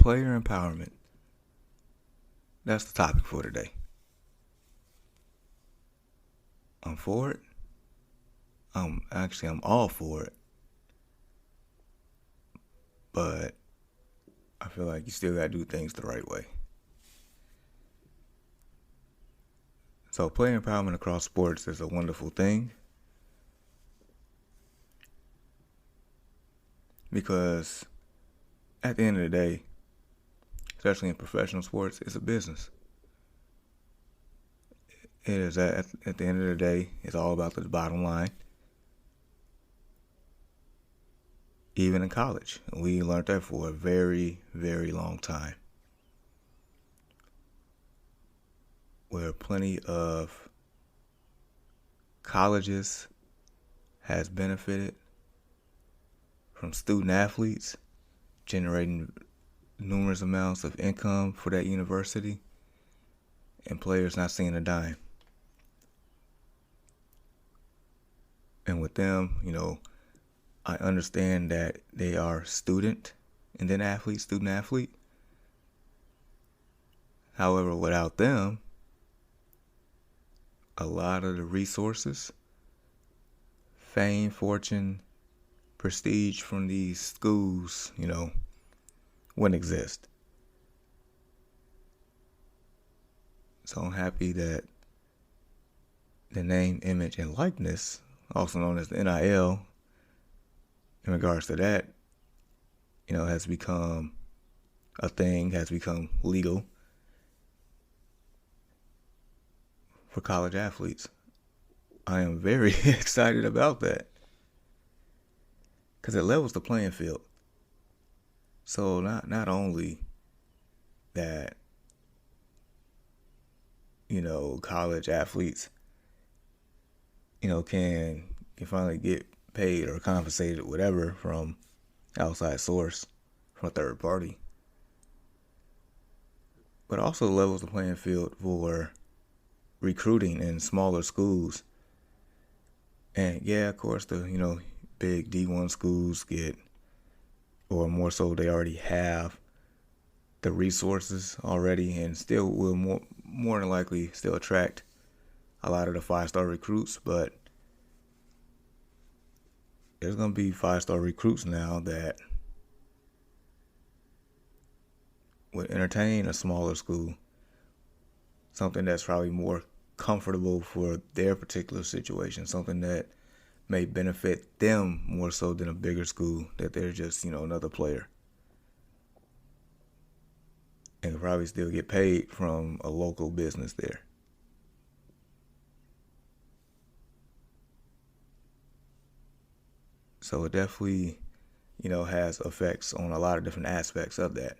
player empowerment. That's the topic for today. I'm for it. I'm all for it. But I feel like you still gotta do things the right way. So player empowerment across sports is a wonderful thing. Because at the end of the day, especially in professional sports, it's a business. It is at the end of the day, it's all about the bottom line. Even in college, we learned that for a very, very long time. Where plenty of colleges has benefited from student athletes generating numerous amounts of income for that university and players not seeing a dime. And with them, I understand that they are student and then athlete, student athlete. However, without them, a lot of the resources, fame, fortune, prestige from these schools, wouldn't exist. So I'm happy that the name, image, and likeness, also known as the NIL, in regards to that, has become a thing, has become legal for college athletes. I am very excited about that because it levels the playing field. So not only that, college athletes, can finally get paid or compensated, whatever, from outside source, from a third party, but also levels the playing field for recruiting in smaller schools. And yeah, of course, the big D1 schools get, or more so, they already have the resources already, and still will more than likely still attract a lot of the 5-star recruits. But there's going to be 5-star recruits now that would entertain a smaller school, something that's probably more comfortable for their particular situation, something that may benefit them more so than a bigger school, that they're just, another player. And could probably still get paid from a local business there. So it definitely, has effects on a lot of different aspects of that.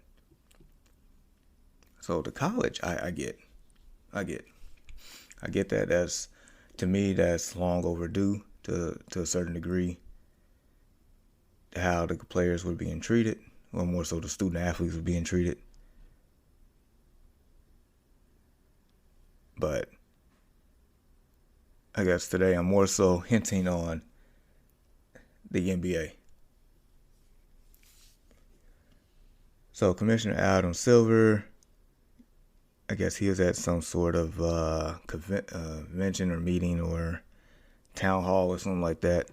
So the college, I get that. To me, that's long overdue to a certain degree. How the players were being treated, or more so the student athletes were being treated. But I guess today I'm more so hinting on the NBA. So Commissioner Adam Silver, I guess he was at some sort of convention or meeting or town hall or something like that.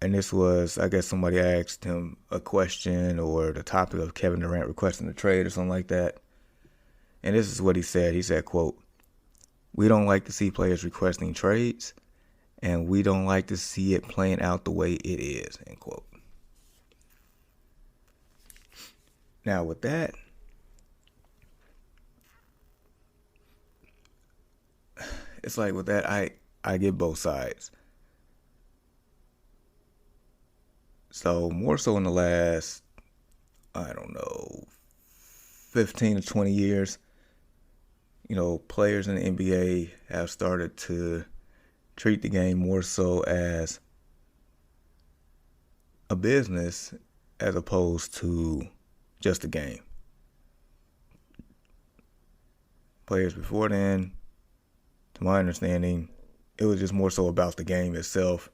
And this was, I guess somebody asked him a question or the topic of Kevin Durant requesting a trade or something like that. And this is what he said. He said, quote, "We don't like to see players requesting trades, and we don't like to see it playing out the way it is," end quote. Now with that, it's like with that, I get both sides. So more so in the last, 15 to 20 years, players in the NBA have started to treat the game more so as a business as opposed to just a game. Players before then, to my understanding, it was just more so about the game itself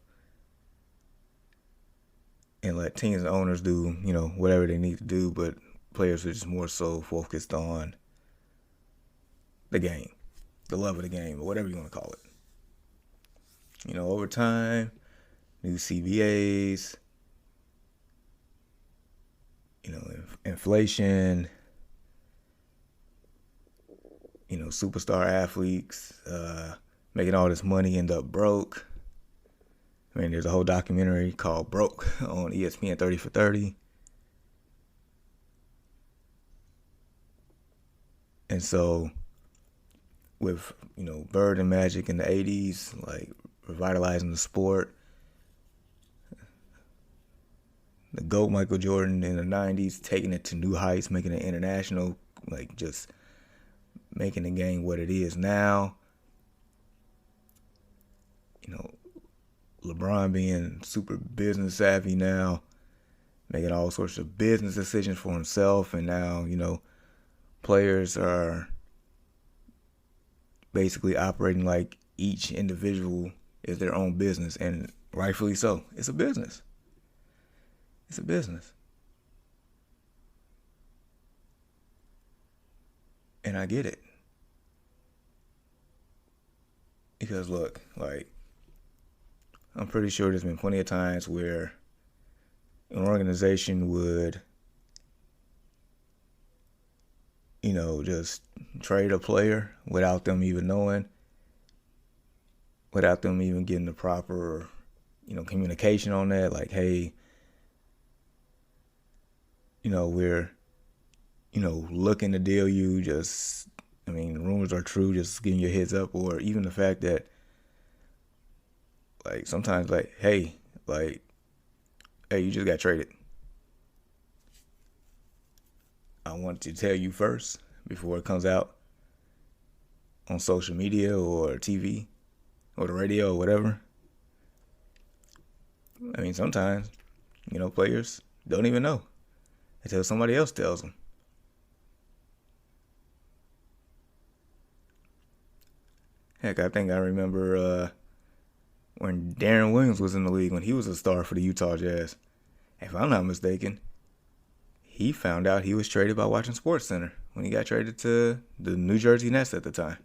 and let teams and owners do, whatever they need to do, but players are just more so focused on the game, the love of the game, or whatever you want to call it. Over time, new CBAs, inflation, superstar athletes making all this money end up broke. I mean, there's a whole documentary called Broke on ESPN 30 for 30. And so with, Bird and Magic in the 80s, like revitalizing the sport, the GOAT Michael Jordan in the 90s, taking it to new heights, making it international, like just making the game what it is now. LeBron being super business savvy now, making all sorts of business decisions for himself, and now, players are basically operating like each individual is their own business, and rightfully so. It's a business. It's a business. And I get it. Because look, like, I'm pretty sure there's been plenty of times where an organization would, just trade a player without them even knowing, without them even getting the proper, communication on that. Like, hey, we're, looking to deal you. Just, rumors are true. Just giving you a heads up, or even the fact that, like, sometimes, like, hey, you just got traded. I want to tell you first before it comes out on social media or TV or the radio or whatever. Sometimes, players don't even know until somebody else tells them. Heck, I think I remember when Darren Williams was in the league, when he was a star for the Utah Jazz. If I'm not mistaken, he found out he was traded by watching SportsCenter when he got traded to the New Jersey Nets at the time.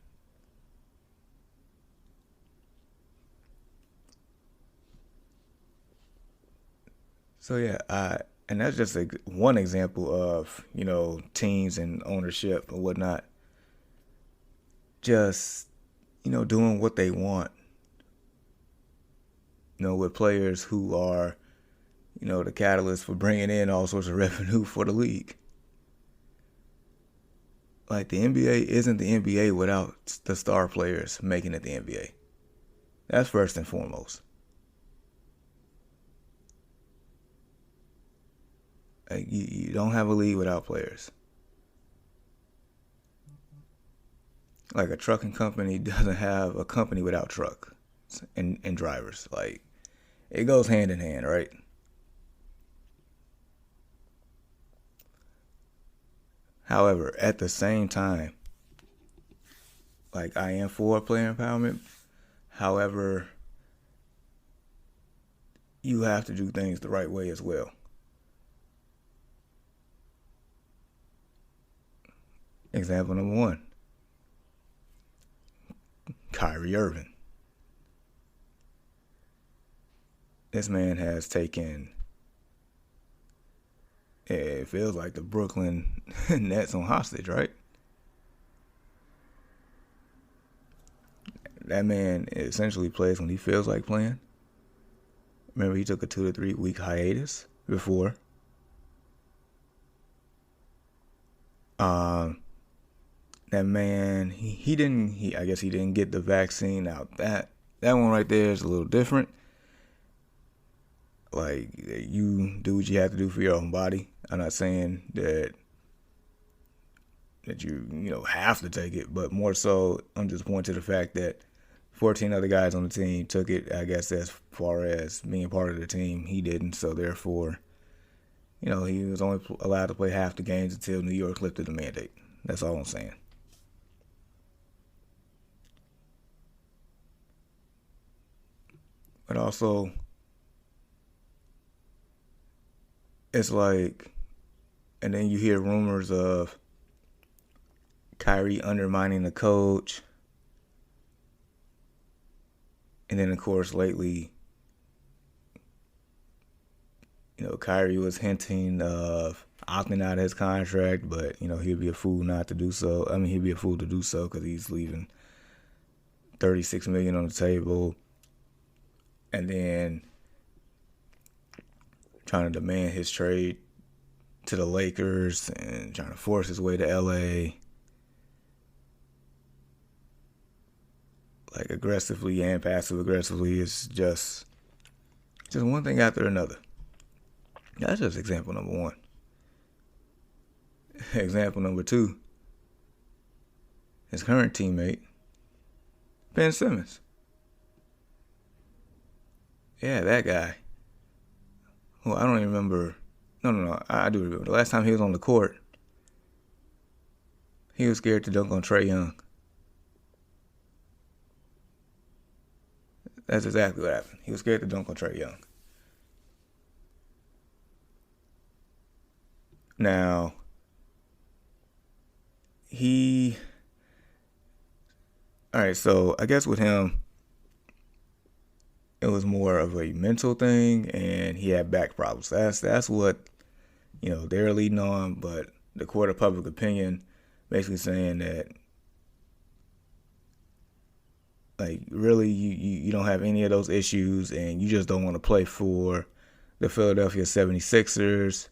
So yeah, and that's just one example of, teams and ownership and whatnot just, doing what they want, with players who are, the catalyst for bringing in all sorts of revenue for the league. Like, the NBA isn't the NBA without the star players making it the NBA. That's first and foremost. Like, you don't have a league without players. Like, a trucking company doesn't have a company without trucks and drivers. Like, it goes hand in hand, right? However, at the same time, like, I am for player empowerment. However, you have to do things the right way as well. Example number one, Kyrie Irving. This man has taken, it feels like, the Brooklyn Nets on hostage, right? That man essentially plays when he feels like playing. Remember, he took a 2 to 3 week hiatus before. That man, I guess he didn't get the vaccine. Now that one right there is a little different. Like, you do what you have to do for your own body. I'm not saying that you have to take it, but more so, I'm just pointing to the fact that 14 other guys on the team took it. I guess as far as being part of the team, he didn't. So therefore, he was only allowed to play half the games until New York lifted the mandate. That's all I'm saying. But also, it's like, and then you hear rumors of Kyrie undermining the coach. And then, of course, lately, Kyrie was hinting of opting out of his contract, but, he'd be a fool not to do so. I mean, he'd be a fool to do so because he's leaving $36 million on the table. And then trying to demand his trade to the Lakers and trying to force his way to LA. Like aggressively and passive aggressively. It's just one thing after another. That's just example number one. Example number two, his current teammate, Ben Simmons. Yeah, that guy. Well, I don't even remember. No, I do remember. The last time he was on the court, he was scared to dunk on Trae Young. That's exactly what happened. He was scared to dunk on Trae Young. Now, alright, so I guess with him, it was more of a mental thing, and he had back problems. That's what, they're leading on, but the court of public opinion basically saying that, like, really, you don't have any of those issues, and you just don't want to play for the Philadelphia 76ers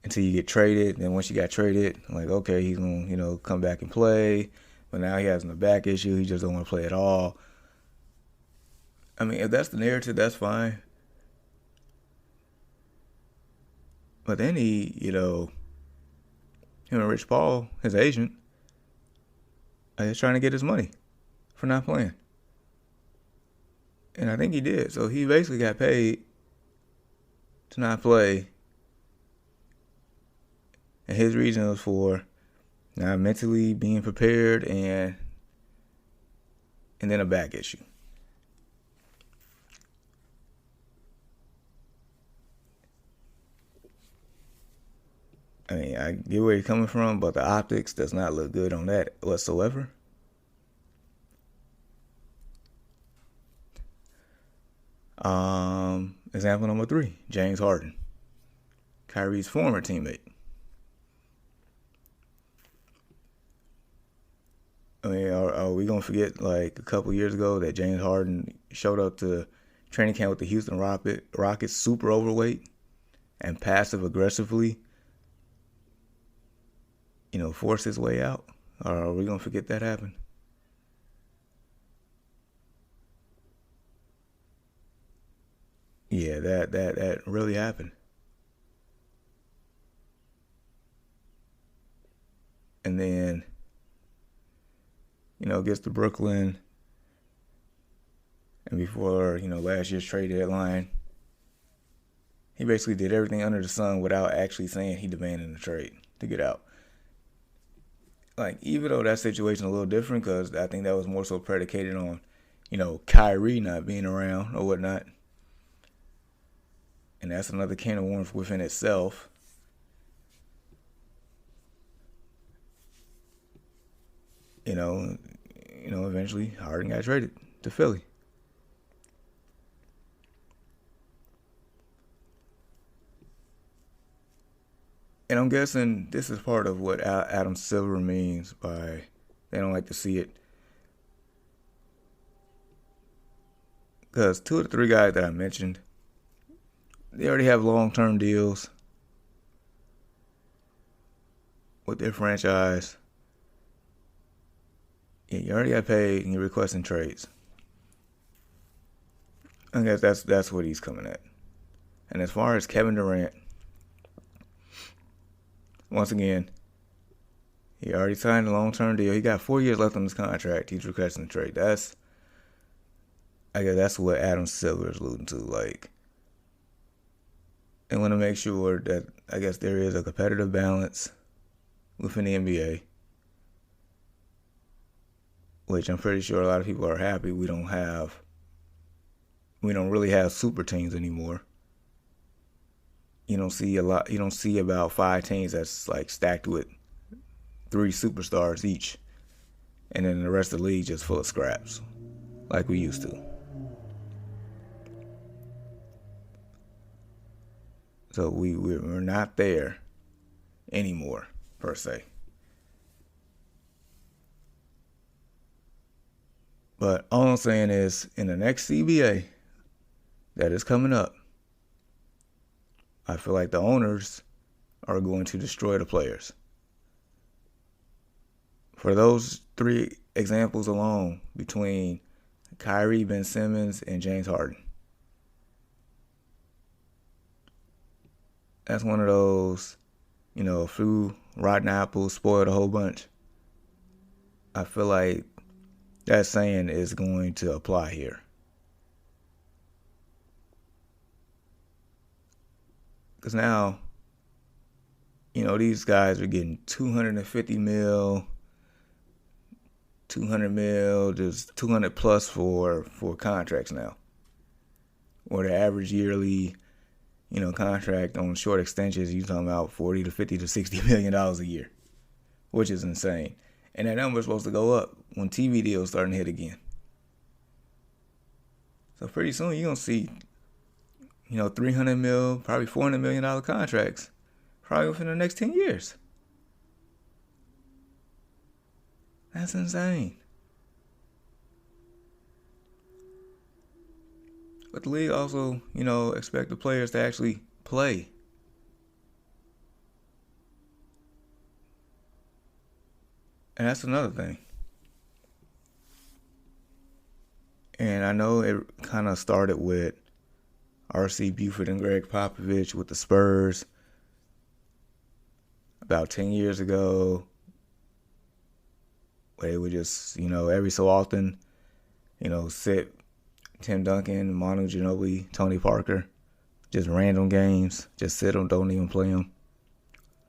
until you get traded. Then once you got traded, like, okay, he's going to, come back and play. But now he has a back issue. He just don't want to play at all. I mean, if that's the narrative, that's fine. But then him and Rich Paul, his agent, is trying to get his money for not playing. And I think he did. So he basically got paid to not play. And his reason was for not mentally being prepared and then a back issue. I mean, I get where you're coming from, but the optics does not look good on that whatsoever. Example number 3, James Harden, Kyrie's former teammate. I mean, are we going to forget, like, a couple years ago that James Harden showed up to training camp with the Houston Rockets super overweight and passive aggressively, force his way out? Or are we going to forget that happened? Yeah, that really happened. And then, gets to Brooklyn. And before, last year's trade deadline, he basically did everything under the sun without actually saying he demanded a trade to get out. Like, even though that situation is a little different, because I think that was more so predicated on, Kyrie not being around or whatnot. And that's another can of worms within itself. Eventually Harden got traded to Philly. And I'm guessing this is part of what Adam Silver means by they don't like to see it. Because 2 of the 3 guys that I mentioned, they already have long-term deals with their franchise. Yeah, you already got paid and you're requesting trades. I guess that's what he's coming at. And as far as Kevin Durant, once again, he already signed a long-term deal. He got 4 years left on his contract. He's requesting a trade. I guess that's what Adam Silver is alluding to. Like, they want to make sure that, I guess, there is a competitive balance within the NBA, which I'm pretty sure a lot of people are happy we don't really have super teams anymore. You don't see a lot. You don't see about 5 teams that's like stacked with 3 superstars each, and then the rest of the league just full of scraps, like we used to. So we're not there anymore, per se. But all I'm saying is, in the next CBA that is coming up, I feel like the owners are going to destroy the players. For those 3 examples alone, between Kyrie, Ben Simmons, and James Harden, that's one of those, a few rotten apples spoiled a whole bunch. I feel like that saying is going to apply here. Because now, these guys are getting 250 mil, 200 mil, just 200 plus for contracts now. Or the average yearly, contract on short extensions, you're talking about 40 to 50 to 60 million dollars a year, which is insane. And that number is supposed to go up when TV deals starting to hit again. So pretty soon you're going to see, 300 mil, probably $400 million contracts, probably within the next 10 years. That's insane. But the league also, expect the players to actually play. And that's another thing. And I know it kind of started with R.C. Buford and Greg Popovich with the Spurs about 10 years ago. Where they would just, every so often, sit Tim Duncan, Manu Ginobili, Tony Parker, just random games, just sit them, don't even play them,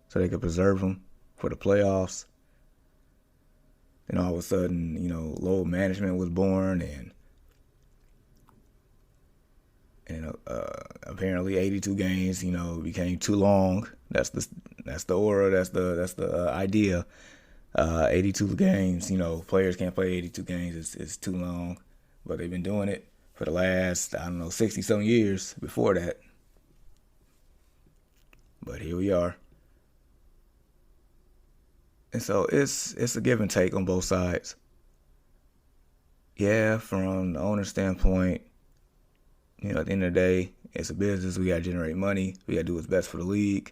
so they could preserve them for the playoffs. Then all of a sudden, load management was born, and apparently 82 games, became too long. That's the aura. That's the idea. 82 games, players can't play 82 games. It's too long. But they've been doing it for the last, 60-some years before that. But here we are. And so it's a give and take on both sides. Yeah, from the owner's standpoint, at the end of the day, it's a business. We got to generate money. We got to do what's best for the league.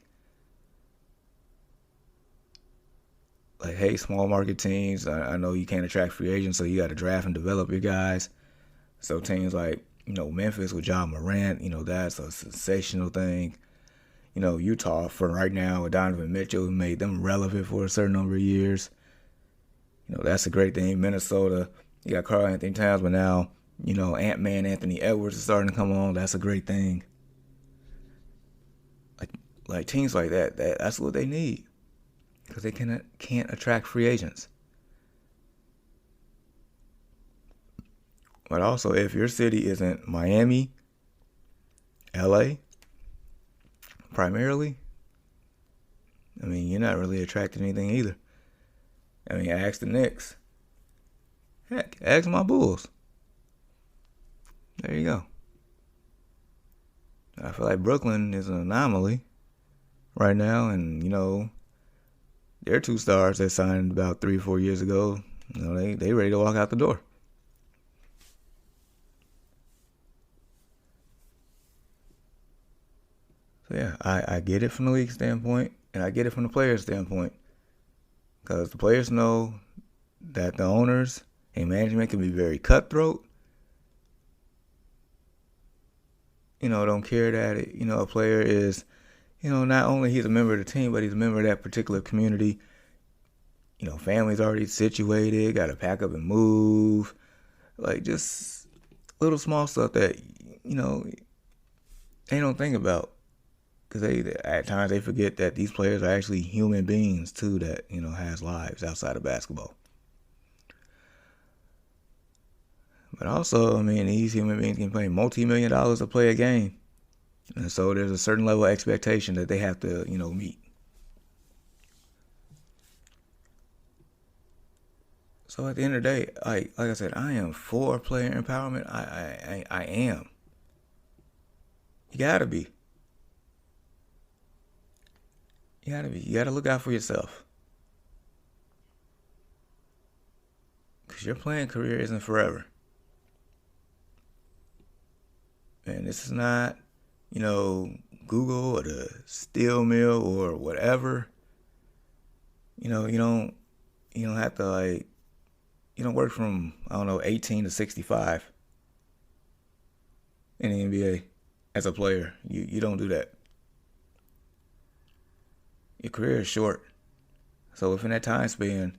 Like, hey, small market teams, I know you can't attract free agents, so you got to draft and develop your guys. So teams like, Memphis with Ja Morant, that's a sensational thing. Utah, for right now, with Donovan Mitchell, made them relevant for a certain number of years. That's a great thing. Minnesota, you got Karl Anthony Towns, but now, Ant-Man Anthony Edwards is starting to come on. That's a great thing. Like teams like that's what they need. Because they can't attract free agents. But also, if your city isn't Miami, LA, primarily, you're not really attracting anything either. Ask the Knicks. Heck, ask my Bulls. There you go. I feel like Brooklyn is an anomaly right now, and, their 2 stars that signed about 3 or 4 years ago, they ready to walk out the door. So yeah, I get it from the league standpoint, and I get it from the players' standpoint. Because the players know that the owners and management can be very cutthroat. Don't care that, a player is, not only he's a member of the team, but he's a member of that particular community. Family's already situated, got to pack up and move. Like, just little small stuff that, they don't think about. Because at times they forget that these players are actually human beings, too, that, has lives outside of basketball. But also, these human beings can pay multi-million dollars to play a game. And so there's a certain level of expectation that they have to, meet. So at the end of the day, like I said, I am for player empowerment. I am. You gotta be. You gotta be. You gotta look out for yourself. Because your playing career isn't forever. And this is not, Google or the steel mill or whatever. You don't have to you don't work from 18 to 65 in the NBA as a player. You don't do that. Your career is short. So if in that time span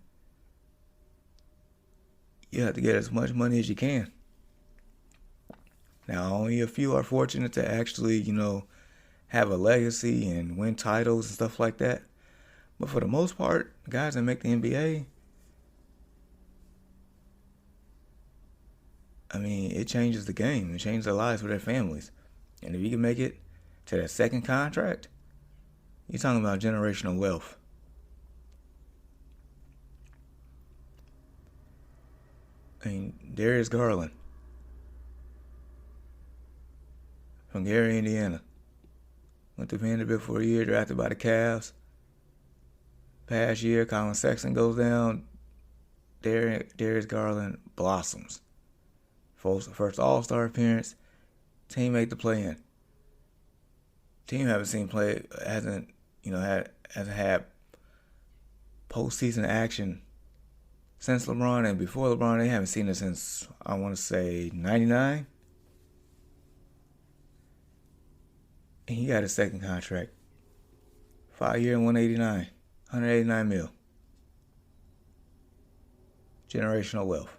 you have to get as much money as you can. Now, only a few are fortunate to actually, have a legacy and win titles and stuff like that. But for the most part, guys that make the NBA, it changes the game. It changes their lives for their families. And if you can make it to that second contract, you're talking about generational wealth. Darius Garland from Gary, Indiana. Went to Vanderbilt for a year, drafted by the Cavs. Past year, Colin Sexton goes down. Darius Garland blossoms. First All-Star appearance. Team made the play-in. Team hasn't had postseason action since LeBron, and before LeBron, they haven't seen it since, I want to say, 99. And he got his second contract. 5 year and 189 mil. Generational wealth.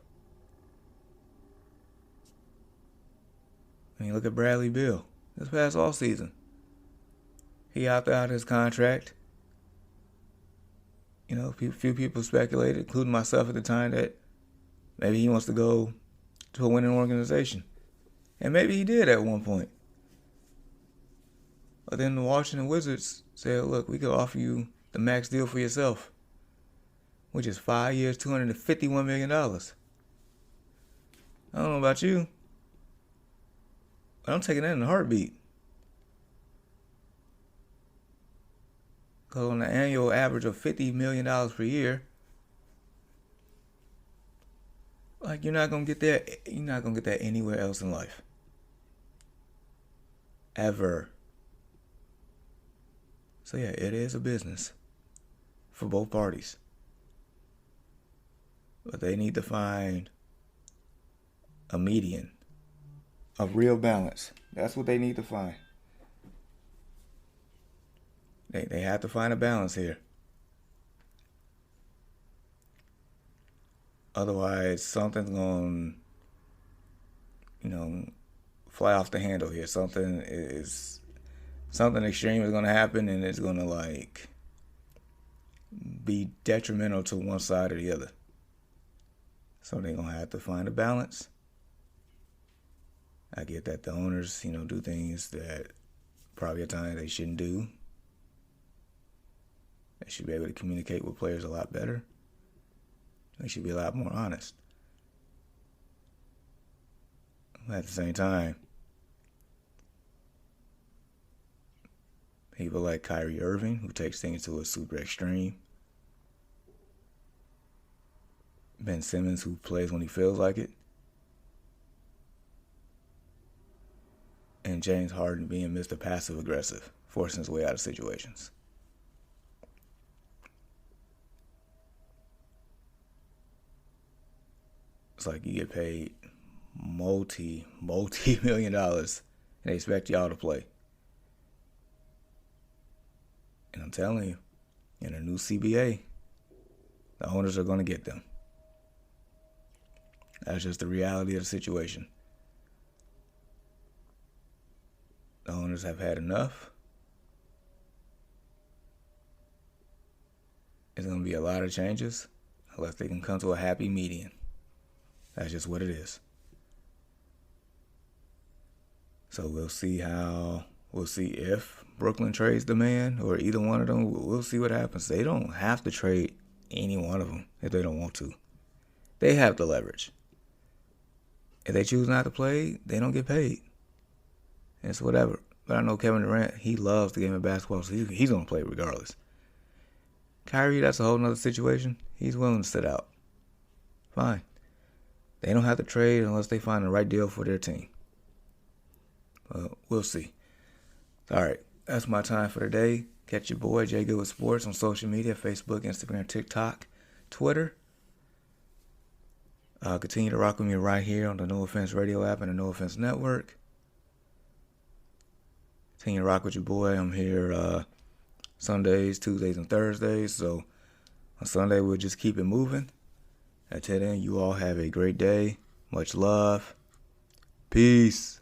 Look at Bradley Beal. This past all season, he opted out of his contract. Few people speculated, including myself at the time, that maybe he wants to go to a winning organization. And maybe he did at one point. But then the Washington Wizards said, look, we could offer you the max deal for yourself, which is 5 years, $251 million. I don't know about you, but I'm taking that in a heartbeat. Because on an annual average of $50 million per year, you're not gonna get that. You're not gonna get that anywhere else in life. Ever. So yeah, it is a business for both parties. But they need to find a median of real balance. That's what they need to find. They have to find a balance here. Otherwise, something's going to, fly off the handle here. Something extreme is going to happen, and it's going to, be detrimental to one side or the other. So they're going to have to find a balance. I get that the owners, do things that probably at times they shouldn't do. They should be able to communicate with players a lot better. They should be a lot more honest. At the same time, people like Kyrie Irving, who takes things to a super extreme. Ben Simmons, who plays when he feels like it. And James Harden being Mr. Passive Aggressive, forcing his way out of situations. It's like you get paid multi-million dollars and they expect y'all to play. And I'm telling you, in a new CBA, the owners are going to get them. That's just the reality of the situation. The owners have had enough. There's going to be a lot of changes unless they can come to a happy median. That's just what it is. So we'll see how We'll see if Brooklyn trades the man or either one of them. We'll see what happens. They don't have to trade any one of them if they don't want to. They have the leverage. If they choose not to play, they don't get paid. It's whatever. But I know Kevin Durant, he loves the game of basketball, so he's going to play regardless. Kyrie, that's a whole nother situation. He's willing to sit out. Fine. They don't have to trade unless they find the right deal for their team. We'll see. All right, that's my time for today. Catch your boy, JGoodWithSports, on social media, Facebook, Instagram, TikTok, Twitter. Continue to rock with me right here on the No Offense Radio app and the No Offense Network. Continue to rock with your boy. I'm here Sundays, Tuesdays, and Thursdays. So on Sunday, we'll just keep it moving. Until then, you all have a great day. Much love. Peace.